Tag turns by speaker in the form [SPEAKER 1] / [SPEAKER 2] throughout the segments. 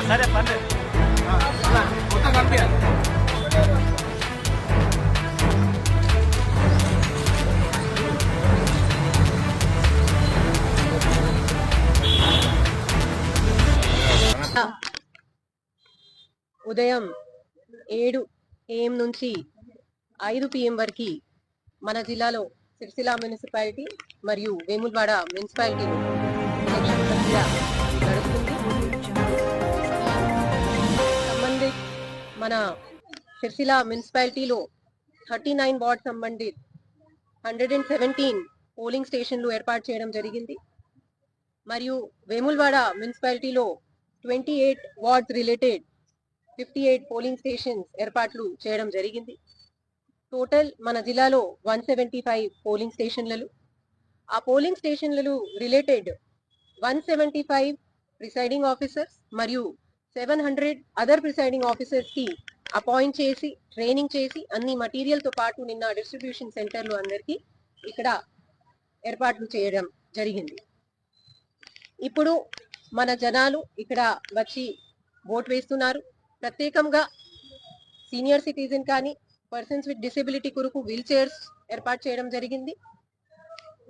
[SPEAKER 1] సరే పర్లేదు మొత్తం పంపించాలి.
[SPEAKER 2] ఉదయం 7 AM నుంచి 5 PM వరకు మన జిల్లాలో సిరిసిల్ల మున్సిపాలిటీ మరియు వేములవాడ మున్సిపాలిటీలో ఎలక్షన్ ప్రక్రియ నడుస్తుంది. సంబంధిత మన సిరిసిల్ల మున్సిపాలిటీలో 39 వార్డ్ సంబంధిత 117 పోలింగ్ స్టేషన్లు ఏర్పాటు చేయడం జరిగింది. మరియు వేములవాడ మున్సిపాలిటీలో 28 వార్డ్స్ రిలేటెడ్ 58 పోలింగ్ స్టేషన్స్ ఏర్పాట్లు చేయడం జరిగింది. టోటల్ మన జిల్లాలో 175 పోలింగ్ స్టేషన్లు. ఆ పోలింగ్ స్టేషన్లు రిలేటెడ్ 175 ప్రిసైడింగ్ ఆఫీసర్స్ మరియు 700 అదర్ ప్రిసైడింగ్ ఆఫీసర్స్ కి అపాయింట్ చేసి ట్రైనింగ్ చేసి అన్ని మెటీరియల్ తో పాటు నిన్న డిస్ట్రిబ్యూషన్ సెంటర్లు అందరికీ ఇక్కడ ఏర్పాట్లు చేయడం జరిగింది. ఇప్పుడు మన జనాలు ఇక్కడ వచ్చి ఓట్ వేస్తున్నారు. ప్రత్యేకంగా సీనియర్ సిటిజన్ కానీ పర్సన్స్ విత్ డిసేబిలిటీ కొరకు వీల్ చైర్స్ ఏర్పాటు చేయడం జరిగింది.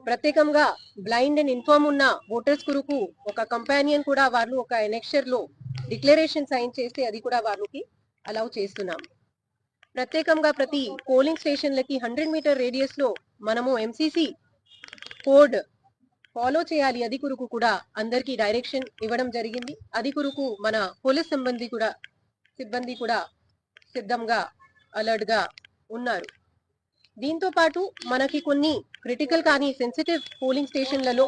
[SPEAKER 2] ప్రత్యేకంగా బ్లైండ్ అండ్ ఇన్ఫార్మ్ ఉన్న ఓటర్స్ కొరకు ఒక కంపానియన్ కూడా వాళ్ళు ఒక ఎనెక్షర్ లో డిక్లరేషన్ సైన్ చేస్తే అది కూడా వాళ్ళకి అలౌ చేస్తున్నాం. ప్రత్యేకంగా ప్రతి పోలింగ్ స్టేషన్లకి 100 మీటర్ రేడియస్ లో మనము ఎంసీసీ కోడ్ ఫాలో చేయాలి. అది కొరకు కూడా అందరికీ డైరెక్షన్ ఇవ్వడం జరిగింది. అది కొరకు మన పోలీస్ సిబ్బంది కూడా సిద్ధంగా అలర్ట్ గా ఉన్నారు. దీంతో పాటు మనకి కొన్ని క్రిటికల్ కానీ సెన్సిటివ్ పోలింగ్ స్టేషన్లలో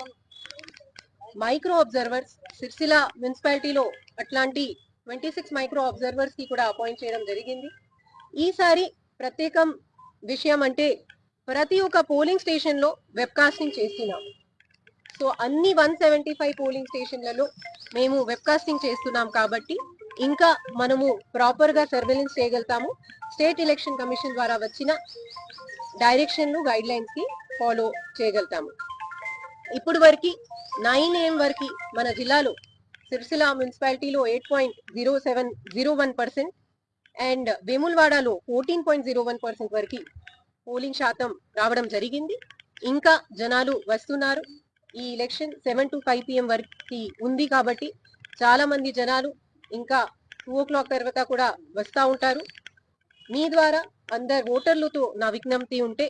[SPEAKER 2] మైక్రో అబ్జర్వర్స్ సిరిసిల్ల మున్సిపాలిటీలో అట్లాంటి 26 మైక్రో అబ్జర్వర్స్ కి కూడా అపాయింట్ చేయడం జరిగింది. ఈసారి ప్రత్యేకం విషయం అంటే ప్రతి ఒక్క పోలింగ్ స్టేషన్ లో వెబ్కాస్టింగ్ చేస్తున్నాం. సో అన్ని 175 పోలింగ్ స్టేషన్లలో మేము వెబ్కాస్టింగ్ చేస్తున్నాం కాబట్టి ఇంకా మనము ప్రాపర్ గా సర్వేలెన్స్ చేయగలుగుతాము. స్టేట్ ఎలక్షన్ కమిషన్ ద్వారా వచ్చిన డైరెక్షన్లు గైడ్ లైన్స్ కి ఫాలో చేయగలుగుతాము. ఇప్పుడు వరకు 9 AM వరకు మన జిల్లాలో సిరిసిల్ల మున్సిపాలిటీలో 8.01% అండ్ వేములవాడలో 14.01% వరకు పోలింగ్ శాతం రావడం జరిగింది. ఇంకా జనాలు వస్తున్నారు. ఈ ఎలక్షన్ 7 to 5 PM వరకు ఉంది కాబట్టి చాలా మంది జనాలు ఇంకా 2 o'clock తర్వాత కూడా వస్తూ ఉంటారు. మీ ద్వారా అందరు ఓటర్లతో నా విజ్ఞప్తి ఉంటే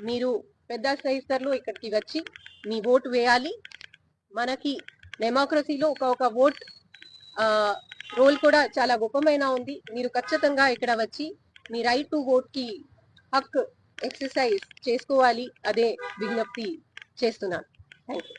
[SPEAKER 2] మీరు పెద్ద స్థాయిలో ఇక్కడికి వచ్చి మీ ఓటు వేయాలి. మనకి డెమోక్రసీలో ఒక ఓట్ రోల్ కూడా చాలా గొప్పమైన ఉంది. మీరు ఖచ్చితంగా ఇక్కడ వచ్చి మీ రైట్ టు ఓట్ కి హక్కు ఎక్సర్సైజ్ చేసుకోవాలి. అదే విజ్ఞప్తి చేస్తున్నాను. Thank you.